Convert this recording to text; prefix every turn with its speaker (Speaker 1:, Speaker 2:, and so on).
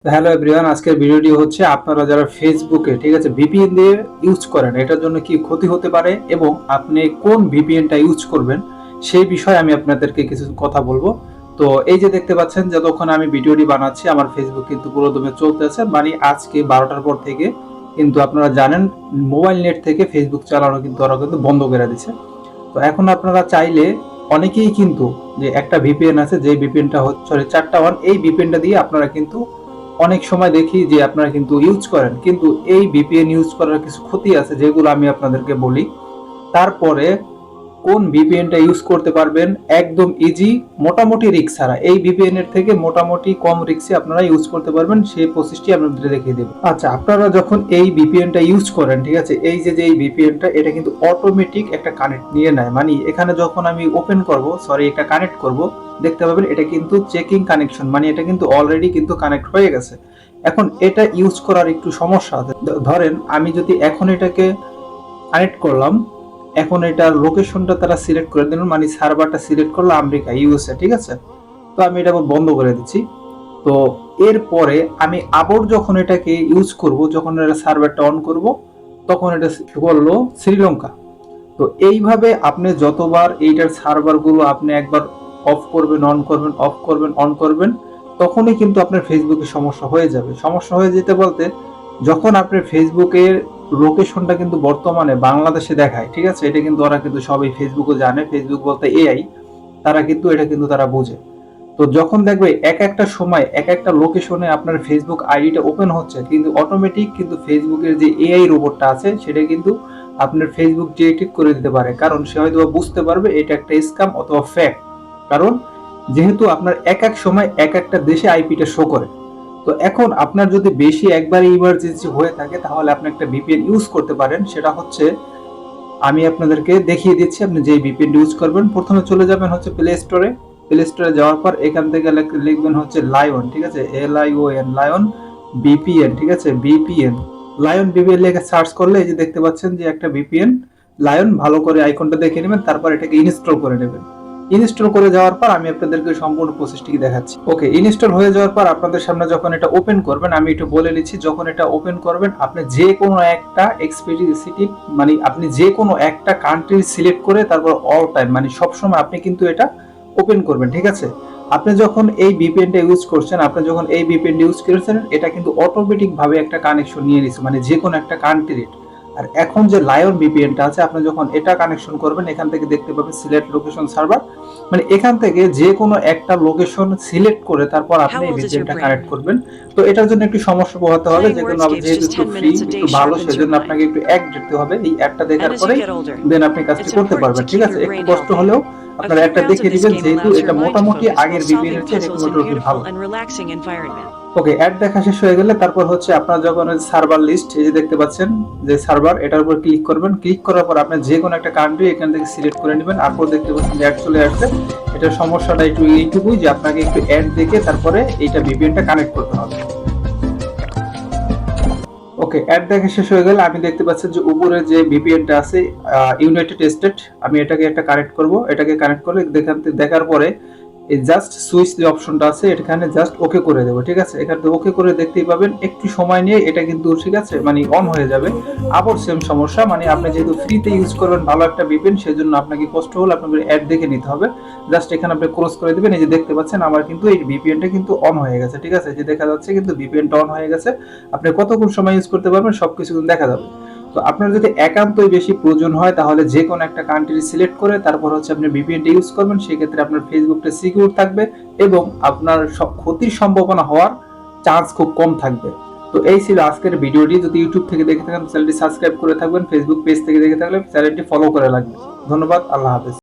Speaker 1: Hello everyone, আজকের ভিডিওটি হচ্ছে আপনারা যারা ফেসবুকে ঠিক আছে ভিপিএন দিয়ে ইউজ করেন এটার জন্য কি ক্ষতি হতে পারে এবং আপনি কোন ভিপিএনটা ইউজ করবেন সেই বিষয়ে আমি আপনাদেরকে কিছু কথা বলবো। তো এই যে দেখতে পাচ্ছেন, যতক্ষণ আমি ভিডিওটি বানাচ্ছি আমার ফেসবুক কিন্তু পুরোদমে চলতেছে, মানে আজকে 12টার পর থেকে কিন্তু আপনারা জানেন মোবাইল নেট থেকে ফেসবুক চালানো কিন্তু ওরা কিন্তু বন্ধ করে দিছে। তো এখন আপনারা চাইলে অনেকেই কিন্তু যে একটা ভিপিএন আছে, যে ভিপিএনটা হচ্ছে সরি 4টা ওয়ান, এই ভিপিএনটা দিয়ে আপনারা কিন্তু অনেক সময় দেখি যে আপনারা কিন্তু ইউজ করেন, কিন্তু এই ভিপিএন ইউজ করার কিছু ক্ষতি আছে যেগুলো আমি আপনাদেরকে বলি। তারপরে কোন ভিপিএনটা ইউজ করতে পারবেন একদম ইজি, মোটামুটি রিস্ক ছাড়া, এই ভিপিএন এর থেকে মোটামুটি কম রিস্কে আপনারা ইউজ করতে পারবেন, সেই প্রসেসটি আমি আপনাদের দেখিয়ে দেব। আচ্ছা, আপনারা যখন এই ভিপিএনটা ইউজ করেন ঠিক আছে, এই যে এই ভিপিএনটা এটা কিন্তু অটোমেটিক একটা কানেক্ট নিয়ে নেয়, মানে এখানে যখন আমি ওপেন করব একটা কানেক্ট করব দেখতে পাবেন এটা কিন্তু চেকিং কানেকশন, মানে এটা কিন্তু অলরেডি কিন্তু কানেক্ট হয়ে গেছে। এখন এটা ইউজ করার একটু সমস্যা আছে। ধরেন আমি যদি এখন এটাকে কানেক্ট করলাম, এখন এটার লোকেশনটা তারা সিলেক্ট করে দিল, মানে সার্ভারটা সিলেক্ট করলো আমেরিকা ইউএসএ, ঠিক আছে। তো আমি এটা বন্ধ করে দিচ্ছি। তো এরপরে আমি আবার যখন এটাকে ইউজ করব, যখন এটা সার্ভারটা অন করব, তখন এটা বললো শ্রীলঙ্কা। তো এইভাবে আপনি যতবার এইটার সার্ভারগুলো আপনি একবার অফ করবেন অন করবেন অফ করবেন অন করবেন, তখনই কিন্তু আপনার ফেসবুকে সমস্যা হয়ে যাবে। সমস্যা হয়ে যেতে বলতে, যখন আপনার ফেসবুকের লোকেশনটা কিন্তু বর্তমানে বাংলাদেশে দেখায়, ঠিক আছে, এটা কিন্তু ওরা কিন্তু সবাই ফেসবুকও জানে, ফেসবুক বলতে এআই, তারা কিন্তু এটা কিন্তু তারা বোঝে। তো যখন দেখবে এক একটা সময় এক একটা লোকেশনে আপনার ফেসবুক আইডিটা ওপেন হচ্ছে, কিন্তু অটোমেটিক কিন্তু ফেসবুকের যে এআই রোবটটা আছে সেটা কিন্তু আপনার ফেসবুক ডিটেক্ট করে দিতে পারে, কারণ সে হয়তো বুঝতে পারবে এটা একটা স্ক্যাম অথবা ফ্যাক। কারণ যেহেতু আপনার এক এক সময় এক একটা দেশে আইপিটা শো করে। তো এখন আপনার যদি বেশি একবার ইমার্জেন্সি হয়ে থাকে তাহলে আপনি একটা ভিপিএন ইউজ করতে পারেন, সেটা হচ্ছে আমি আপনাদেরকে দেখিয়ে দিচ্ছি। আপনি যে ভিপিএন ইউজ করবেন, প্রথমে চলে যাবেন হচ্ছে প্লে স্টোরে। প্লে স্টোরে যাওয়ার পর এখান থেকে লিখবেন হচ্ছে লায়ন, ঠিক আছে, LION, লায়ন ভিপিএন, ঠিক আছে, ভিপিএন লায়ন ভিপিএন লিখে সার্চ করলে এই যে দেখতে পাচ্ছেন যে একটা ভিপিএন লায়ন, ভালো করে আইকনটা দেখে নেবেন, তারপর এটাকে ইনস্টল করে নেবেন। ইনস্টল করে যাওয়ার পর আমি আপনাদেরকে সম্পূর্ণ প্রসেসটি দেখাচ্ছি। ওকে, ইনস্টল হয়ে যাওয়ার পর আপনাদের সামনে যখন এটা ওপেন করবেন, আমি একটু বলে নিচ্ছি, যখন এটা ওপেন করবেন আপনি যে কোনো একটা এক্সপেডিসিটি, মানে আপনি যে কোনো একটা কান্ট্রি সিলেক্ট করে তারপর অল টাইম, মানে সবসময় আপনি কিন্তু এটা ওপেন করবেন, ঠিক আছে। আপনি যখন এই ভিপিএনটা ইউজ করছেন, আপনি যখন এই ভিপিএনটা ইউজ করেছেন, এটা কিন্তু অটোমেটিক ভাবে একটা কানেকশন নিয়ে নিচ্ছে, মানে যে কোনো একটা কান্ট্রির। আর এখন যে লায়ন ভিপিএনটা আছে, আপনি যখন এটা কানেকশন করবেন, এখান থেকে দেখতে পাবেন সিলেক্ট লোকেশন সার্ভার, মানে এখান থেকে যে কোনো একটা লোকেশন সিলেক্ট করে তারপর আপনি এই ভিপিএনটা কানেক্ট করবেন। তো এটার জন্য একটু সমস্যা পোহাতে হবে, যেহেতু যেহেতু একটু ফ্রি একটু ভালো, সেজন্য আপনাকে একটু অ্যাড দিতে হবে। এই অ্যাডটা দেখার পরেই দেন আপনি কাজটি করতে পারবেন, ঠিক আছে। একটু কষ্ট হলেও আপনারা একটা দেখে দিবেন, যেহেতু এটা মোটামুটি আগের ভিপিএন এর চেয়ে একটু ভালো। ওকে, অ্যাড দেখা শেষ হয়ে গেলে তারপর হচ্ছে আপনারা যখন সার্ভার লিস্ট এই যে দেখতে পাচ্ছেন যে সার্ভার, এটার উপর ক্লিক করবেন। ক্লিক করার পর আপনি যে কোনো একটা কান্ট্রি এখান থেকে সিলেক্ট করে নেবেন। তারপর দেখতে পাচ্ছেন যে অ্যাড চলে আসছে। এটার সমস্যাটা একটু এইটুকুই যে আপনাকে একটু অ্যাড দেখে তারপরে এইটা ভিপিএনটা কানেক্ট করতে হবে। ওকে, অ্যাড দেখা শেষ হয়ে গেলে আমি দেখতে পাচ্ছি যে উপরে যে ভিপিএনটা আছে ইউনাইটেড স্টেট, আমি এটাকে একটা কানেক্ট করব। এটাকে কানেক্ট করে দেখার পরে এই জাস্ট সুইচ যে অপশনটা আছে এখানে জাস্ট ওকে করে দেবো, ঠিক আছে। এখানে ওকে করে দেখতেই পাবেন একটু সময় নিয়ে এটা কিন্তু ঠিক আছে মানে অন হয়ে যাবে। আবার সেম সমস্যা, মানে আপনি যেহেতু ফ্রিতে ইউজ করবেন ভালো একটা ভিপিএন, সেজন্য আপনাকে কষ্ট হলে আপনাকে অ্যাড দেখে নিতে হবে। জাস্ট এখানে আপনি ক্লোজ করে দিবেন। এই যে দেখতে পাচ্ছেন আমার কিন্তু এই ভিপিএনটা কিন্তু অন হয়ে গেছে, ঠিক আছে, যে দেখা যাচ্ছে কিন্তু ভিপিএনটা অন হয়ে গেছে। আপনি কতক্ষণ সময় ইউজ করতে পারবেন সবকিছু কিন্তু দেখা যাবে। তো আপনার যদি একান্তই বেশি প্রয়োজন হয় তাহলে যে কোনো একটা কান্ট্রি সিলেক্ট করে তারপর হচ্ছে আপনি ভিপিএনটা ইউজ করবেন, সেই ক্ষেত্রে আপনার ফেসবুকটা সিকিউর থাকবে এবং আপনার সব ক্ষতির সম্ভাবনা হওয়ার চান্স খুব কম থাকবে। তো এই ছিল আজকের ভিডিওটি। যদি ইউটিউব থেকে দেখে থাকেন চ্যানেলটি সাবস্ক্রাইব করে থাকবেন, ফেসবুক পেজ থেকে দেখে থাকলে চ্যানেলটি ফলো করে রাখবেন। ধন্যবাদ, আল্লাহ হাফেজ।